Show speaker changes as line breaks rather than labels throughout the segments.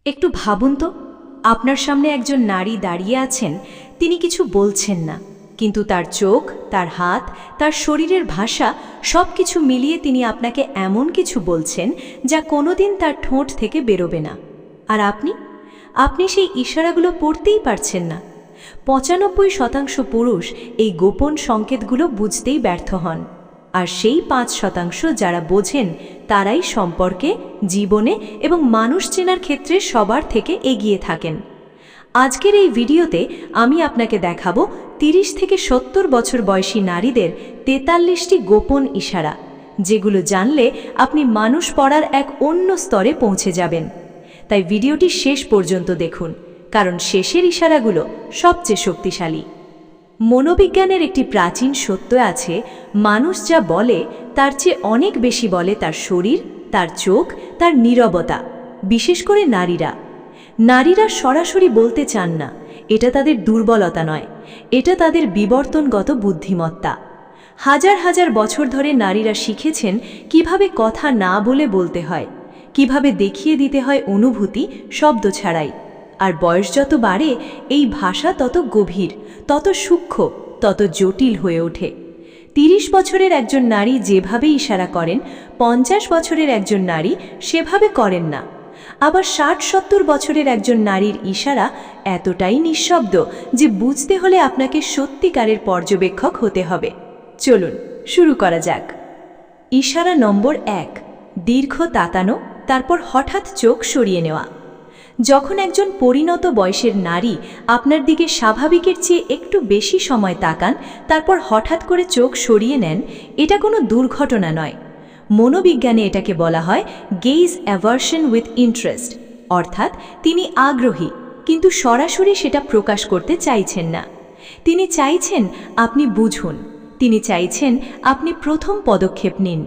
একটু ভাবুন তো, আপনার সামনে একজন নারী দাঁড়িয়ে আছেন, তিনি কিছু বলছেন না, কিন্তু তার চোখ, তার হাত, তার শরীরের ভাষা সব কিছু মিলিয়ে তিনি আপনাকে এমন কিছু বলছেন যা কোনোদিন তার ঠোঁট থেকে বেরোবে না। আর আপনি সেই ইশারাগুলো পড়তেই পারছেন না। ৯৫% পুরুষ এই গোপন সংকেতগুলো বুঝতেই ব্যর্থ হন, আর সেই ৫% যারা বোঝেন তারাই সম্পর্কে, জীবনে এবং মানুষ চেনার ক্ষেত্রে সবার থেকে এগিয়ে থাকেন। আজকের এই ভিডিওতে আমি আপনাকে দেখাবো ৩০ থেকে ৭০ বছর বয়সী নারীদের ৪৩টি গোপন ইশারা, যেগুলো জানলে আপনি মানুষ পড়ার এক অন্য স্তরে পৌঁছে যাবেন। তাই ভিডিওটি শেষ পর্যন্ত দেখুন, কারণ শেষের ইশারাগুলো সবচেয়ে শক্তিশালী। মনোবিজ্ঞানের একটি প্রাচীন সত্য আছে, মানুষ যা বলে তার চেয়ে অনেক বেশি বলে তার শরীর, তার চোখ, তার নীরবতা। বিশেষ করে নারীরা সরাসরি বলতে চান না, এটা তাদের দুর্বলতা নয়, এটা তাদের বিবর্তনগত বুদ্ধিমত্তা। হাজার হাজার বছর ধরে নারীরা শিখেছেন কিভাবে কথা না বলে বলতে হয়, কিভাবে দেখিয়ে দিতে হয় অনুভূতি শব্দ ছাড়াই। আর বয়স যত বাড়ে এই ভাষা তত গভীর, তত সূক্ষ্ম, তত জটিল হয়ে ওঠে। ৩০ বছরের একজন নারী যেভাবে ইশারা করেন, ৫০ বছরের একজন নারী সেভাবে করেন না। আবার ৬০-৭০ বছরের একজন নারীর ইশারা এতটাই নিঃশব্দ যে বুঝতে হলে আপনাকে সত্যিকারের পর্যবেক্ষক হতে হবে। চলুন শুরু করা যাক। ইশারা নম্বর ১, দীর্ঘ তাকানো, তারপর হঠাৎ চোখ সরিয়ে নেওয়া। যখন একজন পরিণত বয়সের নারী আপনার দিকে স্বাভাবিকের চেয়ে একটু বেশি সময় তাকান, তারপর হঠাৎ করে চোখ সরিয়ে নেন, এটা কোনো দুর্ঘটনা নয়। মনোবিজ্ঞানে এটাকে বলা হয় গেজ অ্যাভারশন উইথ ইন্টারেস্ট, অর্থাৎ তিনি আগ্রহী কিন্তু সরাসরি সেটা প্রকাশ করতে চাইছেন না। তিনি চাইছেন আপনি বুঝুন, তিনি চাইছেন আপনি প্রথম পদক্ষেপ নিন।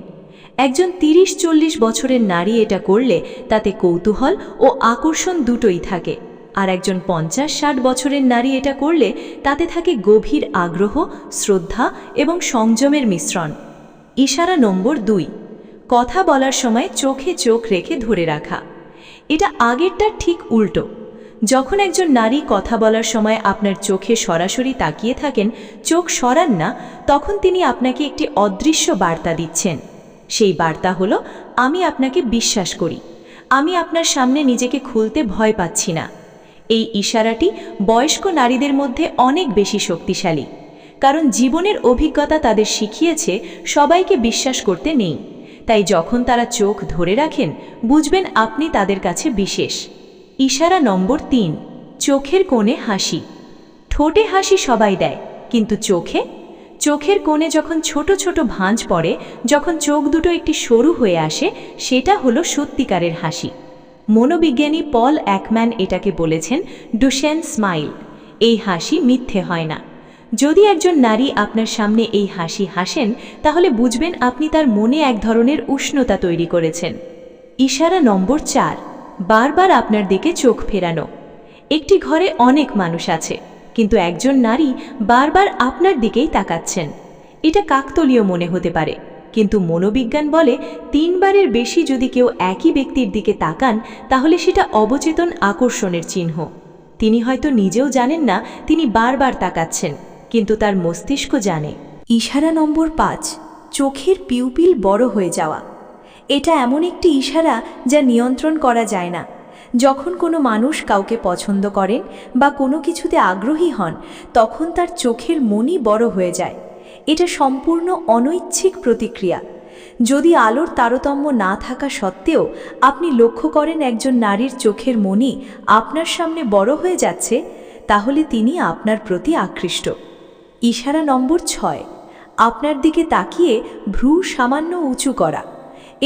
একজন ৩০-৪০ বছরের নারী এটা করলে তাতে কৌতূহল ও আকর্ষণ দুটোই থাকে, আর একজন ৫০-৬০ বছরের নারী এটা করলে তাতে থাকে গভীর আগ্রহ, শ্রদ্ধা এবং সংযমের মিশ্রণ। ইশারা নম্বর ২, কথা বলার সময় চোখে চোখ রেখে ধরে রাখা। এটা আগেরটার ঠিক উল্টো। যখন একজন নারী কথা বলার সময় আপনার চোখে সরাসরি তাকিয়ে থাকেন, চোখ সরান না, তখন তিনি আপনাকে একটি অদৃশ্য বার্তা দিচ্ছেন। সেই বার্তা হলো, আমি আপনাকে বিশ্বাস করি, আমি আপনার সামনে নিজেকে খুলতে ভয় পাচ্ছি না। এই ইশারাটি বয়স্ক নারীদের মধ্যে অনেক বেশি শক্তিশালী, কারণ জীবনের অভিজ্ঞতা তাদের শিখিয়েছে সবাইকে বিশ্বাস করতে নেই। তাই যখন তারা চোখ ধরে রাখেন, বুঝবেন আপনি তাদের কাছে বিশেষ। ইশারা নম্বর ৩, চোখের কোণে হাসি। ঠোঁটে হাসি সবাই দেয়, কিন্তু চোখের কোণে যখন ছোট ছোট ভাঁজ পড়ে, যখন চোখ দুটো একটি সরু হয়ে আসে, সেটা হলো সত্যিকারের হাসি। মনোবিজ্ঞানী পল একম্যান এটাকে বলেছেন ডুশেন স্মাইল। এই হাসি মিথ্যে হয় না। যদি একজন নারী আপনার সামনে এই হাসি হাসেন, তাহলে বুঝবেন আপনি তার মনে এক ধরনের উষ্ণতা তৈরি করেছেন। ইশারা নম্বর ৪, বারবার আপনার দিকে চোখ ফেরানো। একটি ঘরে অনেক মানুষ আছে, কিন্তু একজন নারী বারবার আপনার দিকেই তাকাচ্ছেন। এটা কাকতালীয় মনে হতে পারে, কিন্তু মনোবিজ্ঞান বলে ৩ বারের বেশি যদি কেউ একই ব্যক্তির দিকে তাকান, তাহলে সেটা অবচেতন আকর্ষণের চিহ্ন। তিনি হয়তো নিজেও জানেন না তিনি বারবার তাকাচ্ছেন, কিন্তু তার মস্তিষ্ক জানে। ইশারা নম্বর ৫, চোখের পিউপিল বড় হয়ে যাওয়া। এটা এমন একটি ইশারা যা নিয়ন্ত্রণ করা যায় না। যখন কোনো মানুষ কাউকে পছন্দ করেন বা কোনো কিছুতে আগ্রহী হন, তখন তার চোখের মনি বড় হয়ে যায়। এটা সম্পূর্ণ অনৈচ্ছিক প্রতিক্রিয়া। যদি আলোর তারতম্য না থাকা সত্ত্বেও আপনি লক্ষ্য করেন একজন নারীর চোখের মনি আপনার সামনে বড় হয়ে যাচ্ছে, তাহলে তিনি আপনার প্রতি আকৃষ্ট। ইশারা নম্বর ৬, আপনার দিকে তাকিয়ে ভ্রু সামান্য উঁচু করা।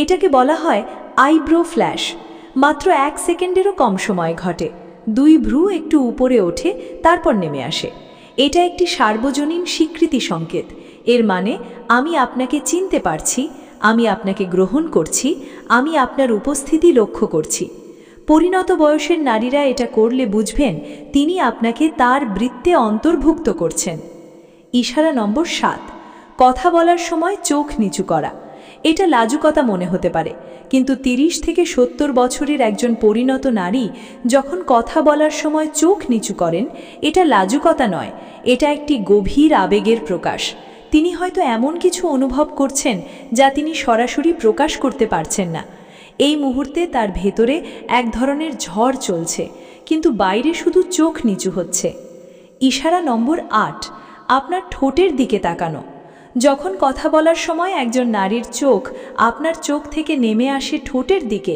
এটাকে বলা হয় আইব্রো ফ্ল্যাশ। মাত্র ১ সেকেন্ডেরও কম সময় ঘটে। ২ ভ্রু একটু উপরে ওঠে, তারপর নেমে আসে। এটা একটি সার্বজনীন স্বীকৃতি সংকেত। এর মানে, আমি আপনাকে চিনতে পারছি, আমি আপনাকে গ্রহণ করছি, আমি আপনার উপস্থিতি লক্ষ্য করছি। পরিণত বয়সের নারীরা এটা করলে বুঝবেন তিনি আপনাকে তার বৃত্তে অন্তর্ভুক্ত করছেন। ইশারা নম্বর ৭, কথা বলার সময় চোখ নিচু করা। এটা লাজুকতা মনে হতে পারে, কিন্তু 30 থেকে 70 বছরের একজন পরিণত নারী যখন কথা বলার সময় চোখ নিচু করেন, এটা লাজুকতা নয়, এটা একটি গভীর আবেগের প্রকাশ। তিনি হয়তো এমন কিছু অনুভব করছেন যা তিনি সরাসরি প্রকাশ করতে পারছেন না। এই মুহূর্তে তার ভেতরে এক ধরনের ঝড় চলছে, কিন্তু বাইরে শুধু চোখ নিচু হচ্ছে। ইশারা নম্বর 8, আপনার ঠোঁটের দিকে তাকানো। যখন কথা বলার সময় একজন নারীর চোখ আপনার চোখ থেকে নেমে আসে ঠোঁটের দিকে,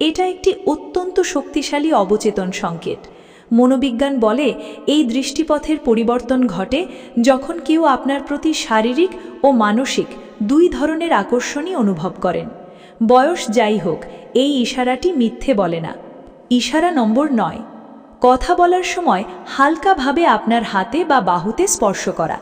এটা একটি অত্যন্ত শক্তিশালী অবচেতন সংকেত। মনোবিজ্ঞান বলে এই দৃষ্টিপথের পরিবর্তন ঘটে যখন কেউ আপনার প্রতি শারীরিক ও মানসিক দুই ধরনের আকর্ষণই অনুভব করেন। বয়স যাই হোক, এই ইশারাটি মিথ্যে বলে না। ইশারা নম্বর 9, কথা বলার সময় হালকাভাবে আপনার হাতে বা বাহুতে স্পর্শ করা।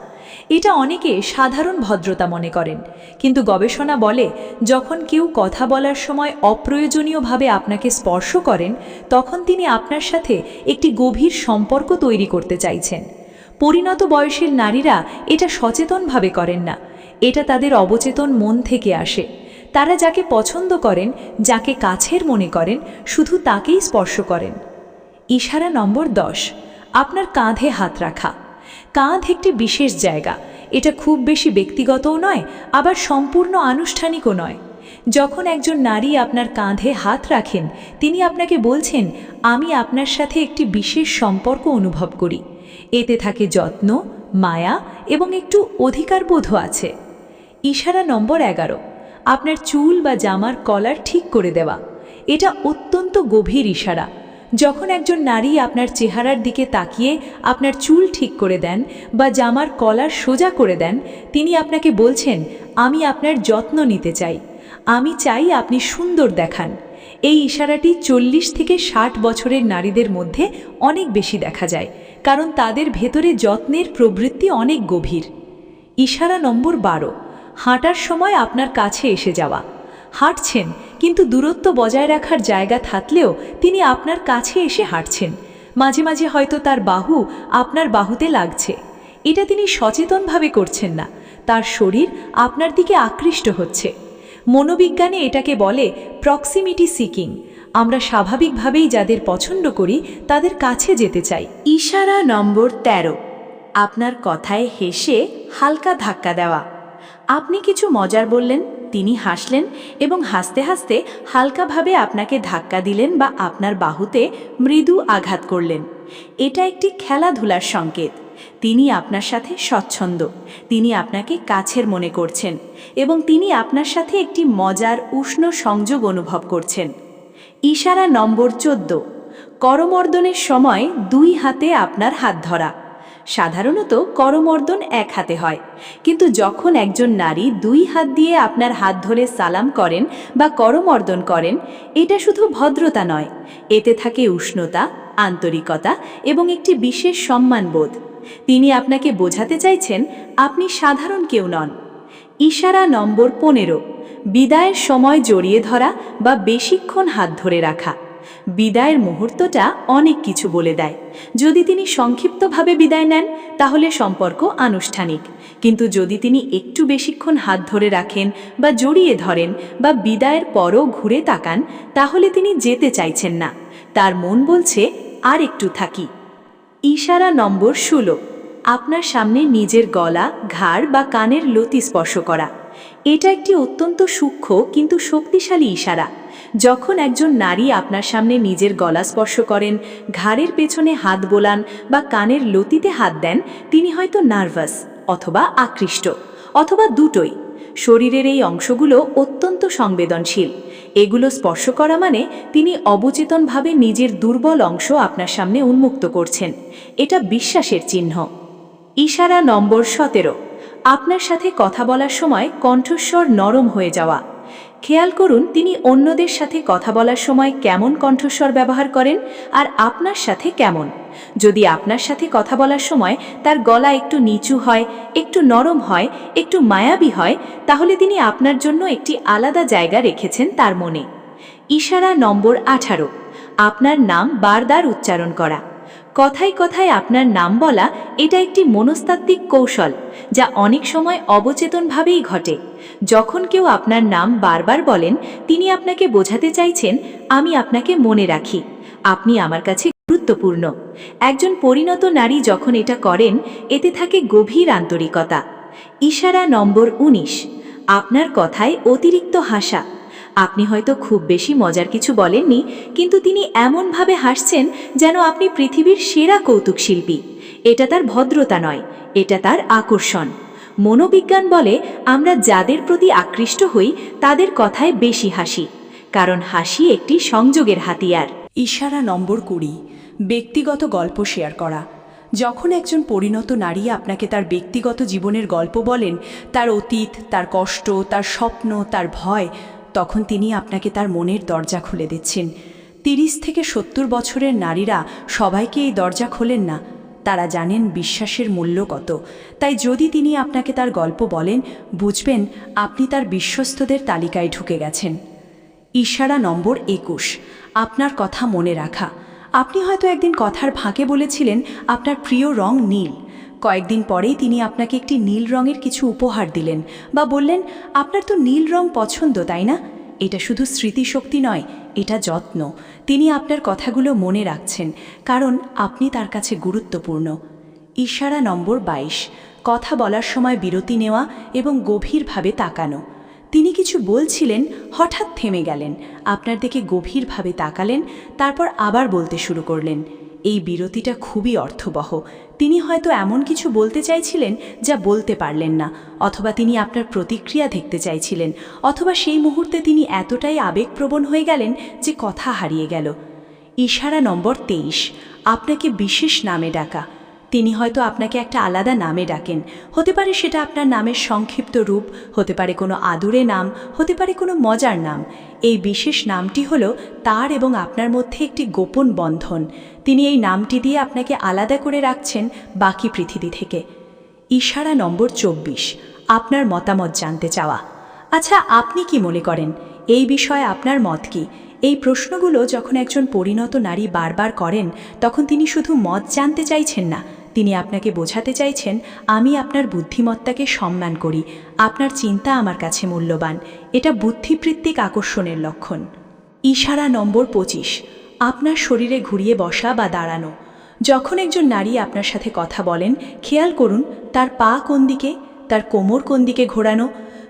এটা অনেকে সাধারণ ভদ্রতা মনে করেন, কিন্তু গবেষণা বলে যখন কেউ কথা বলার সময় অপ্রয়োজনীয়ভাবে আপনাকে স্পর্শ করেন, তখন তিনি আপনার সাথে একটি গভীর সম্পর্ক তৈরি করতে চাইছেন। পরিণত বয়সের নারীরা এটা সচেতনভাবে করেন না, এটা তাদের অবচেতন মন থেকে আসে। তারা যাকে পছন্দ করেন, যাকে কাছের মনে করেন, শুধু তাকেই স্পর্শ করেন। ইশারা নম্বর 10, আপনার কাঁধে হাত রাখা। কাঁধ একটি বিশেষ জায়গা, এটা খুব বেশি ব্যক্তিগতও নয়, আবার সম্পূর্ণ আনুষ্ঠানিকও নয়। যখন একজন নারী আপনার কাঁধে হাত রাখেন, তিনি আপনাকে বলছেন, আমি আপনার সাথে একটি বিশেষ সম্পর্ক অনুভব করি। এতে থাকে যত্ন, মায়া এবং একটু অধিকারবোধও আছে। ইশারা নম্বর 11, আপনার চুল বা জামার কলার ঠিক করে দেওয়া। এটা অত্যন্ত গভীর ইশারা। যখন একজন নারী আপনার চেহারার দিকে তাকিয়ে আপনার চুল ঠিক করে দেন বা জামার কলার সোজা করে দেন, তিনি আপনাকে বলছেন, আমি আপনার যত্ন নিতে চাই, আমি চাই আপনি সুন্দর দেখান। এই ইশারাটি 40 থেকে 60 বছরের নারীদের মধ্যে অনেক বেশি দেখা যায়, কারণ তাদের ভেতরে যত্নের প্রবৃত্তি অনেক গভীর। ইশারা নম্বর 12, হাঁটার সময় আপনার কাছে এসে যাওয়া। হাঁটছেন, কিন্তু দূরত্ব বজায় রাখার জায়গা থাকলেও তিনি আপনার কাছে এসে হাঁটছেন। মাঝে মাঝে হয়তো তার বাহু আপনার বাহুতে লাগছে। এটা তিনি সচেতনভাবে করছেন না, তার শরীর আপনার দিকে আকৃষ্ট হচ্ছে। মনোবিজ্ঞানে এটাকে বলে প্রক্সিমিটি সিকিং। আমরা স্বাভাবিকভাবেই যাদের পছন্দ করি তাদের কাছে যেতে চাই।
ইশারা নম্বর 13, আপনার কথায় হেসে হালকা ধাক্কা দেওয়া। আপনি কিছু মজার বললেন, তিনি হাসলেন এবং হাসতে হাসতে হালকাভাবে আপনাকে ধাক্কা দিলেন বা আপনার বাহুতে মৃদু আঘাত করলেন। এটা একটি খেলাধুলার সংকেত। তিনি আপনার সাথে স্বচ্ছন্দ, তিনি আপনাকে কাছের মনে করছেন এবং তিনি আপনার সাথে একটি মজার উষ্ণ সংযোগ অনুভব করছেন। ইশারা নম্বর 14, করমর্দনের সময় 2 হাতে আপনার হাত ধরা। সাধারণত করমর্দন এক হাতে হয়, কিন্তু যখন একজন নারী 2 হাত দিয়ে আপনার হাত ধরে সালাম করেন বা করমর্দন করেন, এটা শুধু ভদ্রতা নয়, এতে থাকে উষ্ণতা, আন্তরিকতা এবং একটি বিশেষ সম্মানবোধ। তিনি আপনাকে বোঝাতে চাইছেন আপনি সাধারণ কেউ নন। ইশারা নম্বর 15, বিদায়ের সময় জড়িয়ে ধরা বা বেশিক্ষণ হাত ধরে রাখা। বিদায়ের মুহূর্তটা অনেক কিছু বলে দেয়। যদি তিনি সংক্ষিপ্তভাবে বিদায় নেন, তাহলে সম্পর্ক আনুষ্ঠানিক, কিন্তু যদি তিনি একটু বেশিক্ষণ হাত ধরে রাখেন বা জড়িয়ে ধরেন বা বিদায়ের পরও ঘুরে তাকান, তাহলে তিনি যেতে চাইছেন না, তার মন বলছে আর একটু থাকি। ইশারা নম্বর 16, আপনার সামনে নিজের গলা, ঘাড় বা কানের লতি স্পর্শ করা। এটা একটি অত্যন্ত সূক্ষ্ম কিন্তু শক্তিশালী ইশারা। যখন একজন নারী আপনার সামনে নিজের গলা স্পর্শ করেন, ঘাড়ের পেছনে হাত বোলান বা কানের লতিতে হাত দেন, তিনি হয়তো নার্ভাস অথবা আকৃষ্ট অথবা দুটোই। শরীরের এই অংশগুলো অত্যন্ত সংবেদনশীল। এগুলো স্পর্শ করা মানে তিনি অবচেতনভাবে নিজের দুর্বল অংশ আপনার সামনে উন্মুক্ত করছেন। এটা বিশ্বাসের চিহ্ন। ইশারা নম্বর 17, আপনার সাথে কথা বলার সময় কণ্ঠস্বর নরম হয়ে যাওয়া। খেয়াল করুন তিনি অন্যদের সাথে কথা বলার সময় কেমন কণ্ঠস্বর ব্যবহার করেন আর আপনার সাথে কেমন। যদি আপনার সাথে কথা বলার সময় তার গলা একটু নিচু হয়, একটু নরম হয়, একটু মায়াবী হয়, তাহলে তিনি আপনার জন্য একটি আলাদা জায়গা রেখেছেন তার মনে। ইশারা নম্বর 18, আপনার নাম বারবার উচ্চারণ করা।
কথায় কথায় আপনার নাম বলা এটা একটি মনস্তাত্ত্বিক কৌশল, যা অনেক সময় অবচেতনভাবেই ঘটে। যখন কেউ আপনার নাম বারবার বলেন, তিনি আপনাকে বোঝাতে চাইছেন, আমি আপনাকে মনে রাখি, আপনি আমার কাছে গুরুত্বপূর্ণ। একজন পরিণত নারী যখন এটা করেন, এতে থাকে গভীর আন্তরিকতা। ইশারা নম্বর 19, আপনার কথায় অতিরিক্ত হাসা। আপনি হয়তো খুব বেশি মজার কিছু বলেননি, কিন্তু তিনি এমনভাবে হাসছেন যেন আপনি পৃথিবীর সেরা কৌতুকশিল্পী। এটা তার ভদ্রতা নয়, এটা তার আকর্ষণ। মনোবিজ্ঞান বলে, আমরা যাদের প্রতি আকৃষ্ট হই তাদের কথায় বেশি হাসি, কারণ হাসি একটি সংযোগের হাতিয়ার।
ইশারা নম্বর 20, ব্যক্তিগত গল্প শেয়ার করা। যখন একজন পরিণত নারী আপনাকে তার ব্যক্তিগত জীবনের গল্প বলেন, তার অতীত, তার কষ্ট, তার স্বপ্ন, তার ভয়, তখন তিনি আপনাকে তার মনের দরজা খুলে দিচ্ছেন। 30 থেকে 70 বছরের নারীরা সবাইকে এই দরজা খোলেন না। তারা জানেন বিশ্বাসের মূল্য কত। তাই যদি তিনি আপনাকে তার গল্প বলেন, বুঝবেন আপনি তার বিশ্বস্তদের তালিকায় ঢুকে গেছেন। ইশারা নম্বর 21, আপনার কথা মনে রাখা। আপনি হয়তো একদিন কথার ফাঁকে বলেছিলেন আপনার প্রিয় রং নীল। কয়েকদিন পরেই তিনি আপনাকে একটি নীল রঙের কিছু উপহার দিলেন, বা বললেন, আপনার তো নীল রং পছন্দ, তাই না? এটা শুধু স্মৃতিশক্তি নয়, এটা যত্ন। তিনি আপনার কথাগুলো মনে রাখছেন, কারণ আপনি তার কাছে গুরুত্বপূর্ণ। ইশারা নম্বর 22, কথা বলার সময় বিরতি নেওয়া এবং গভীরভাবে তাকানো। তিনি কিছু বলছিলেন, হঠাৎ থেমে গেলেন, আপনার দিকে গভীরভাবে তাকালেন, তারপর আবার বলতে শুরু করলেন। এই বিরতিটা খুবই অর্থবহ। তিনি হয়তো এমন কিছু বলতে চাইছিলেন যা বলতে পারলেন না, অথবা তিনি আপনার প্রতিক্রিয়া দেখতে চাইছিলেন, অথবা সেই মুহূর্তে তিনি এতটাই আবেগপ্রবণ হয়ে গেলেন যে কথা হারিয়ে গেল। ইশারা নম্বর 23, আপনাকে বিশেষ নামে ডাকা। তিনি হয়তো আপনাকে একটা আলাদা নামে ডাকেন। হতে পারে সেটা আপনার নামের সংক্ষিপ্ত রূপ, হতে পারে কোনো আদুরে নাম, হতে পারে কোনো মজার নাম। এই বিশেষ নামটি হলো তার এবং আপনার মধ্যে একটি গোপন বন্ধন। তিনি এই নামটি দিয়ে আপনাকে আলাদা করে রাখছেন বাকি পৃথিবী থেকে। ইশারা নম্বর 24, আপনার মতামত জানতে চাওয়া। আচ্ছা, আপনি কি মনে করেন? এই বিষয়ে আপনার মত কি? এই প্রশ্নগুলো যখন একজন পরিণত নারী বারবার করেন, তখন তিনি শুধু মত জানতে চাইছেন না, তিনি আপনাকে বোঝাতে চাইছেন, আমি আপনার বুদ্ধিমত্তাকে সম্মান করি, আপনার চিন্তা আমার কাছে মূল্যবান। এটা বুদ্ধিবৃত্তিক আকর্ষণের লক্ষণ। ইশারা নম্বর 25, আপনার শরীরে ঘুরিয়ে বসা বা দাঁড়ানো। যখন একজন নারী আপনার সাথে কথা বলেন, খেয়াল করুন তার পা কোন দিকে, তার কোমর কোন দিকে ঘোরানো।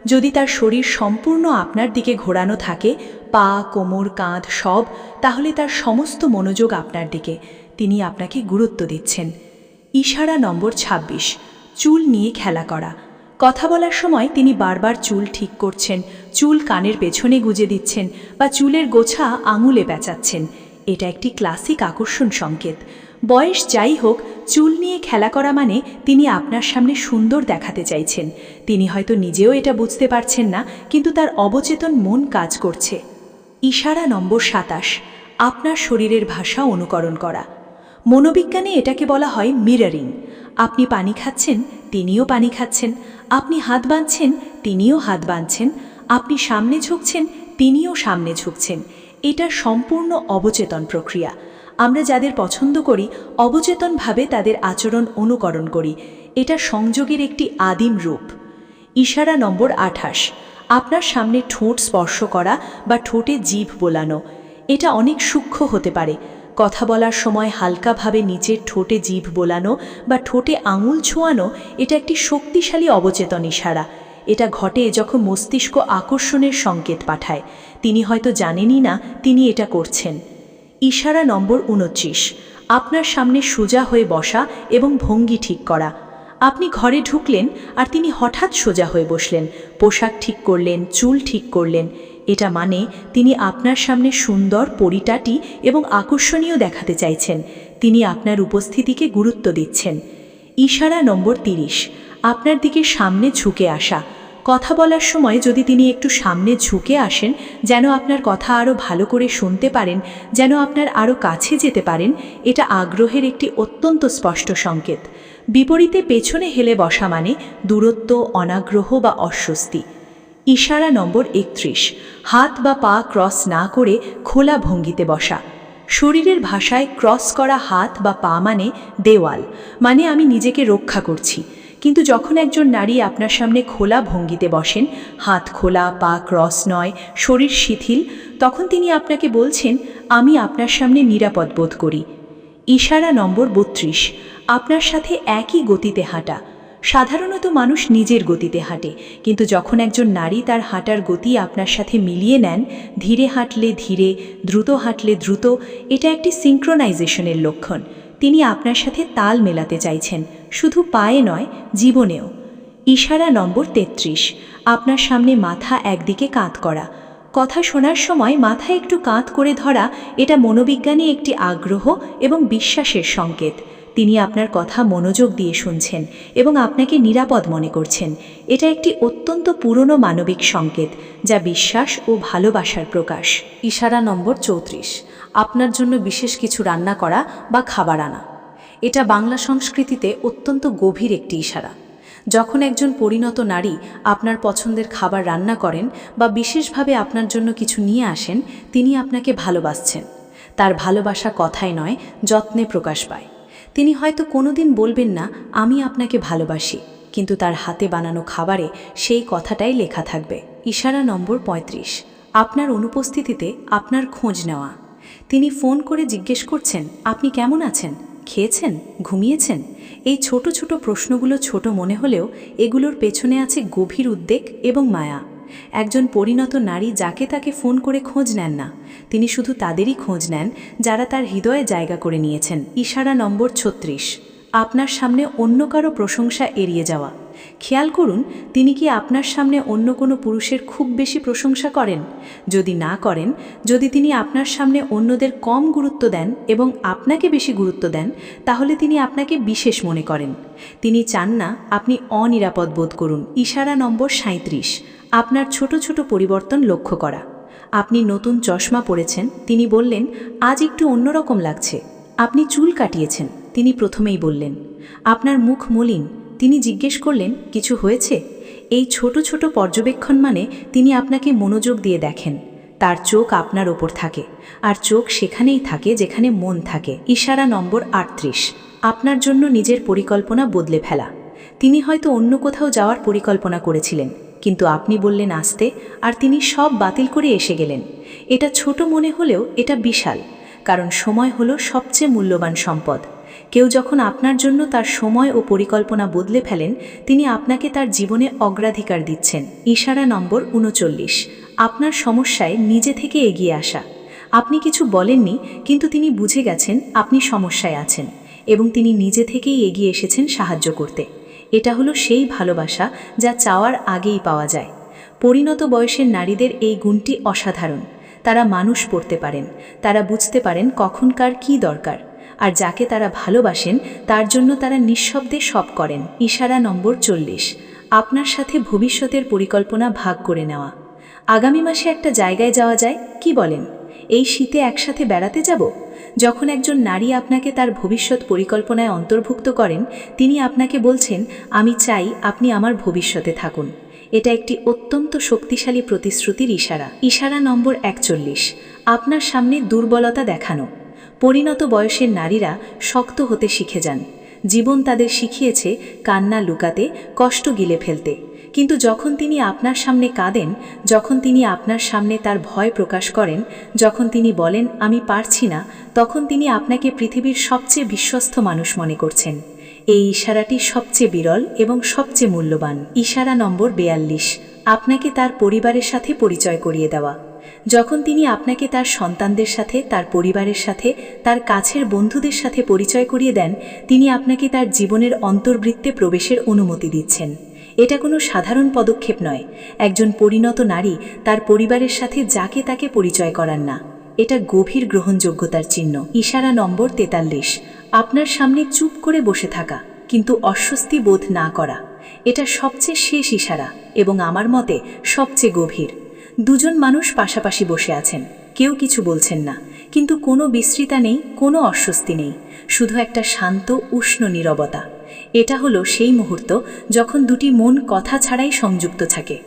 যদি তার শরীর সম্পূর্ণ আপনার দিকে ঘোরানো থাকে, পা, কোমর, কাঁধ সব, তাহলে তার সমস্ত মনোযোগ আপনার দিকে। তিনি আপনাকে গুরুত্ব দিচ্ছেন। ইশারা নম্বর 26, চুল নিয়ে খেলা করা। কথা বলার সময় তিনি বারবার চুল ঠিক করছেন, চুল কানের পেছনে গুজে দিচ্ছেন, বা চুলের গোছা আঙুলে পেঁচাচ্ছেন। এটা একটি ক্লাসিক আকর্ষণ সংকেত। বয়স যাই হোক, চুল নিয়ে খেলা করা মানে তিনি আপনার সামনে সুন্দর দেখাতে চাইছেন। তিনি হয়তো নিজেও এটা বুঝতে পারছেন না, কিন্তু তার অবচেতন মন কাজ করছে। ইশারা নম্বর 27, আপনার শরীরের ভাষা অনুকরণ করা। মনোবিজ্ঞানে এটাকে বলা হয় মিররিং। আপনি পানি খাচ্ছেন, তিনিও পানি খাচ্ছেন। আপনি হাত বাঁধছেন, তিনিও হাত বাঁধছেন। আপনি সামনে ঝুঁকছেন, তিনিও সামনে ঝুঁকছেন। এটা সম্পূর্ণ অবচেতন প্রক্রিয়া। আমরা যাদের পছন্দ করি, অবচেতনভাবে তাদের আচরণ অনুকরণ করি। এটা সংযোগের একটি আদিম রূপ। ইশারা নম্বর 28, আপনার সামনে ঠোঁট স্পর্শ করা বা ঠোঁটে জিভ বোলানো। এটা অনেক সূক্ষ্ম হতে পারে। কথা বলার সময় হালকাভাবে নিচের ঠোঁটে জিভ বোলানো বা ঠোঁটে আঙুল ছোঁয়ানো, এটা একটি শক্তিশালী অবচেতন ইশারা। এটা ঘটে যখন মস্তিষ্ক আকর্ষণের সংকেত পাঠায়। তিনি হয়তো জানেনই না তিনি এটা করছেন। ইশারা নম্বর 29, আপনার সামনে সোজা হয়ে বসা এবং ভঙ্গি ঠিক করা। আপনি ঘরে ঢুকলেন আর তিনি হঠাৎ সোজা হয়ে বসলেন, পোশাক ঠিক করলেন, চুল ঠিক করলেন। এটা মানে তিনি আপনার সামনে সুন্দর, পরিপাটি এবং আকর্ষণীয় দেখাতে চাইছেন। তিনি আপনার উপস্থিতিকে গুরুত্ব দিচ্ছেন। ইশারা নম্বর 30, আপনার দিকে সামনে ঝুঁকে আসা। কথা বলার সময় যদি তিনি একটু সামনে ঝুঁকে আসেন, যেন আপনার কথা আরও ভালো করে শুনতে পারেন, যেন আপনার আরও কাছে যেতে পারেন, এটা আগ্রহের একটি অত্যন্ত স্পষ্ট সংকেত। বিপরীতে পেছনে হেলে বসা মানে দূরত্ব, অনাগ্রহ বা অস্বস্তি। ইশারা নম্বর 31, হাত বা পা ক্রস না করে খোলা ভঙ্গিতে বসা।
শরীরের ভাষায় ক্রস করা হাত বা পা মানে দেওয়াল, মানে আমি নিজেকে রক্ষা করছি। কিন্তু যখন একজন নারী আপনার সামনে খোলা ভঙ্গিতে বসেন, হাত খোলা, পা ক্রস নয়, শরীর শিথিল, তখন তিনি আপনাকে বলছেন, আমি আপনার সামনে নিরাপদ বোধ করি। ইশারা নম্বর 32, আপনার সাথে একই গতিতে হাঁটা। সাধারণত মানুষ নিজের গতিতে হাঁটে, কিন্তু যখন একজন নারী তার হাঁটার গতি আপনার সাথে মিলিয়ে নেন, ধীরে হাঁটলে ধীরে, দ্রুত হাঁটলে দ্রুত, এটা একটি সিঙ্ক্রোনাইজেশনের লক্ষণ। তিনি আপনার সাথে তাল মেলাতে চাইছেন, শুধু পায়ে নয়, জীবনেও। ইশারা নম্বর 33, আপনার সামনে মাথা একদিকে কাত করা। কথা শোনার সময় মাথা একটু কাত করে ধরা, এটা মনোবিজ্ঞানী একটি আগ্রহ এবং বিশ্বাসের সংকেত। তিনি আপনার কথা মনোযোগ দিয়ে শুনছেন এবং আপনাকে নিরাপদ মনে করছেন। এটা একটি অত্যন্ত পুরনো মানবিক সংকেত, যা বিশ্বাস ও ভালোবাসার প্রকাশ।
ইশারা নম্বর 34, আপনার জন্য বিশেষ কিছু রান্না করা বা খাবার আনা। এটা বাংলা সংস্কৃতিতে অত্যন্ত গভীর একটি ইশারা। যখন একজন পরিণত নারী আপনার পছন্দের খাবার রান্না করেন বা বিশেষভাবে আপনার জন্য কিছু নিয়ে আসেন, তিনি আপনাকে ভালোবাসছেন। তার ভালোবাসা কথায় নয়, যত্নে প্রকাশ পায়। তিনি হয়তো কোনোদিন বলবেন না আমি আপনাকে ভালোবাসি, কিন্তু তার হাতে বানানো খাবারে সেই কথাটাই লেখা থাকবে। ইশারা নম্বর 35, আপনার অনুপস্থিতিতে আপনার খোঁজ নেওয়া। তিনি ফোন করে জিজ্ঞেস করছেন, আপনি কেমন আছেন, খেয়েছেন, ঘুমিয়েছেন? এই ছোট ছোট প্রশ্নগুলো ছোট মনে হলেও এগুলোর পেছনে আছে গভীর উদ্বেগ এবং মায়া। একজন পরিণত নারী যাকে তাকে ফোন করে খোঁজ নেন না, তিনি শুধু তাদেরই খোঁজ নেন যারা তার হৃদয়ে জায়গা করে নিয়েছেন। ইশারা নম্বর 36, আপনার সামনে অন্য কারো প্রশংসা এড়িয়ে যাওয়া। খেয়াল করুন, তিনি কি আপনার সামনে অন্য কোনো পুরুষের খুব বেশি প্রশংসা করেন? যদি না করেন, যদি তিনি আপনার সামনে অন্যদের কম গুরুত্ব দেন এবং আপনাকে বেশি গুরুত্ব দেন, তাহলে তিনি আপনাকে বিশেষ মনে করেন। তিনি চান না আপনি অনিরাপদ বোধ করুন। ইশারা নম্বর 37, আপনার ছোট ছোট পরিবর্তন লক্ষ্য করা। আপনি নতুন চশমা পরেছেন, তিনি বললেন, আজ একটু অন্যরকম লাগছে। আপনি চুল কাটিয়েছেন, তিনি প্রথমেই বললেন। আপনার মুখ মলিন, তিনি জিজ্ঞেস করলেন, কিছু হয়েছে? এই ছোট ছোট পর্যবেক্ষণ মানে তিনি আপনাকে মনোযোগ দিয়ে দেখেন। তার চোখ আপনার ওপর থাকে, আর চোখ সেখানেই থাকে যেখানে মন থাকে। ইশারা নম্বর 38, আপনার জন্য নিজের পরিকল্পনা বদলে ফেলা। তিনি হয়তো অন্য কোথাও যাওয়ার পরিকল্পনা করেছিলেন, কিন্তু আপনি বললেন আসতে, আর তিনি সব বাতিল করে এসে গেলেন। এটা ছোট মনে হলেও এটা বিশাল, কারণ সময় হলো সবচেয়ে মূল্যবান সম্পদ। কেউ যখন আপনার জন্য তার সময় ও পরিকল্পনা বদলে ফেলেন, তিনি আপনাকে তার জীবনে অগ্রাধিকার দিচ্ছেন। ইশারা নম্বর 39, আপনার সমস্যায় নিজে থেকে এগিয়ে আসা। আপনি কিছু বলেননি, কিন্তু তিনি বুঝে গেছেন আপনি সমস্যায় আছেন এবং তিনি নিজে থেকেই এগিয়ে এসেছেন সাহায্য করতে। এটা হলো সেই ভালোবাসা যা চাওয়ার আগেই পাওয়া যায়। পরিণত বয়সের নারীদের এই গুণটি অসাধারণ। তারা মানুষ পড়তে পারেন, তারা বুঝতে পারেন কখনকার কী দরকার, আর যাকে তারা ভালোবাসেন তার জন্য তারা নিঃশব্দে সব করেন। ইশারা নম্বর 40, আপনার সাথে ভবিষ্যতের পরিকল্পনা ভাগ করে নেওয়া। আগামী মাসে একটা জায়গায় যাওয়া যায়, কি বলেন? এই শীতে একসাথে বেড়াতে যাব? যখন একজন নারী আপনাকে তার ভবিষ্যৎ পরিকল্পনায় অন্তর্ভুক্ত করেন, তিনি আপনাকে বলছেন, আমি চাই আপনি আমার ভবিষ্যতে থাকুন। এটা একটি অত্যন্ত শক্তিশালী প্রতিশ্রুতির ইশারা। ইশারা নম্বর 41, আপনার সামনে দুর্বলতা দেখানো। পরিণত বয়সের নারীরা শক্ত হতে শিখে যান। জীবন তাদের শিখিয়েছে কান্না লুকাতে, কষ্ট গিলে ফেলতে। কিন্তু যখন তিনি আপনার সামনে কাঁদেন, যখন তিনি আপনার সামনে তার ভয় প্রকাশ করেন, যখন তিনি বলেন আমি পারছি না, তখন তিনি আপনাকে পৃথিবীর সবচেয়ে বিশ্বস্ত মানুষ মনে করছেন। এই ইশারাটি সবচেয়ে বিরল এবং সবচেয়ে মূল্যবান। ইশারা নম্বর 42, আপনাকে তার পরিবারের সাথে পরিচয় করিয়ে দেওয়া। যখন তিনি আপনাকে তার সন্তানদের সাথে, তার পরিবারের সাথে, তার কাছের বন্ধুদের সাথে পরিচয় করিয়ে দেন, তিনি আপনাকে তার জীবনের অন্তর্বৃত্তে প্রবেশের অনুমতি দিচ্ছেন। এটা কোনো সাধারণ পদক্ষেপ নয়। একজন পরিণত নারী তার পরিবারের সাথে যাকে তাকে পরিচয় করান না। এটা গভীর গ্রহণযোগ্যতার চিহ্ন। ইশারা নম্বর 43, আপনার সামনে চুপ করে বসে থাকা, কিন্তু অস্বস্তি বোধ না করা। এটা সবচেয়ে শেষ ইশারা এবং আমার মতে সবচেয়ে গভীর। দুজন মানুষ পাশাপাশি বসে আছেন, কেউ কিছু বলছেন না, কিন্তু কোনো বিস্তৃতা নেই, কোনো অস্বস্তি নেই, শুধু একটা শান্ত উষ্ণ নীরবতা। এটা হলো সেই মুহূর্ত যখন দুটি মন কথা ছাড়াই সংযুক্ত থাকে।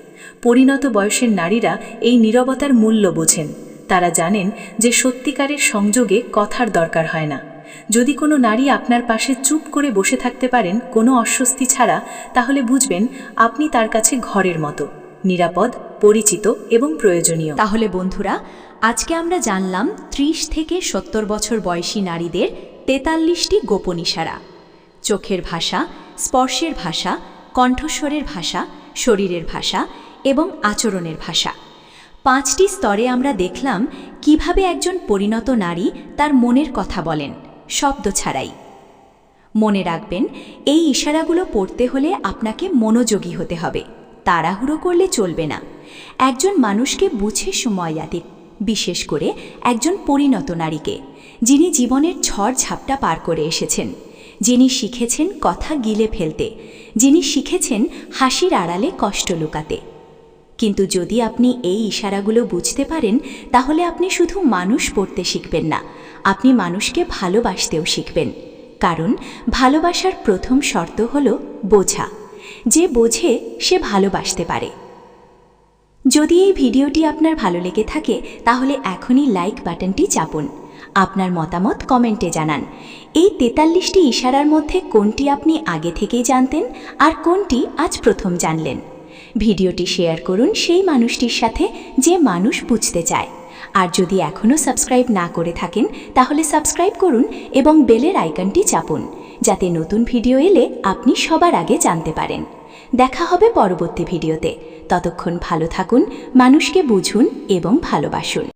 পরিণত বয়সের নারীরা এই নীরবতার মূল্য বোঝেন।
তারা জানেন যে সত্যিকারের সংযোগে কথার দরকার হয় না। যদি কোনো নারী আপনার পাশে চুপ করে বসে থাকতে পারেন কোনো অস্বস্তি ছাড়া, তাহলে বুঝবেন আপনি তার কাছে ঘরের মতো, নিরাপদ, পরিচিত এবং প্রয়োজনীয়।
তাহলে বন্ধুরা, আজকে আমরা জানলাম 30 থেকে 70 বছর বয়সী নারীদের 43টি গোপন ইশারা। চোখের ভাষা, স্পর্শের ভাষা, কণ্ঠস্বরের ভাষা, শরীরের ভাষা এবং আচরণের ভাষা। 5টি স্তরে আমরা দেখলাম কিভাবে একজন পরিণত নারী তার মনের কথা বলেন, শব্দ ছাড়াই। মনে রাখবেন, এই ইশারাগুলো পড়তে হলে আপনাকে মনোযোগী হতে হবে, তাড়াহুড়ো করলে চলবে না। একজন মানুষকে বুঝে সময় দিন, বিশেষ করে একজন পরিণত নারীকে, যিনি জীবনের ঝড় ঝাপটা পার করে এসেছেন, যিনি শিখেছেন কথা গিলে ফেলতে, যিনি শিখেছেন হাসির আড়ালে কষ্ট লুকাতে। কিন্তু যদি আপনি এই ইশারাগুলো বুঝতে পারেন, তাহলে আপনি শুধু মানুষ পড়তে শিখবেন না, আপনি মানুষকে ভালোবাসতেও শিখবেন। কারণ ভালোবাসার প্রথম শর্ত হল বোঝা। যে বোঝে সে ভালোবাসতে পারে। যদি এই ভিডিওটি আপনার ভালো লেগে থাকে, তাহলে এখনই লাইক বাটনটি চাপুন। আপনার মতামত কমেন্টে জানান। এই 43টি ইশারার মধ্যে কোনটি আপনি আগে থেকেই জানতেন আর কোনটি আজ প্রথম জানলেন? ভিডিওটি শেয়ার করুন সেই মানুষটির সাথে যে মানুষ বুঝতে চায়। আর যদি এখনও সাবস্ক্রাইব না করে থাকেন, তাহলে সাবস্ক্রাইব করুন এবং বেলের আইকনটি চাপুন, যাতে নতুন ভিডিও এলে আপনি সবার আগে জানতে পারেন। দেখা হবে পরবর্তী ভিডিওতে। ততক্ষণ ভালো থাকুন, মানুষকে বুঝুন এবং ভালোবাসুন।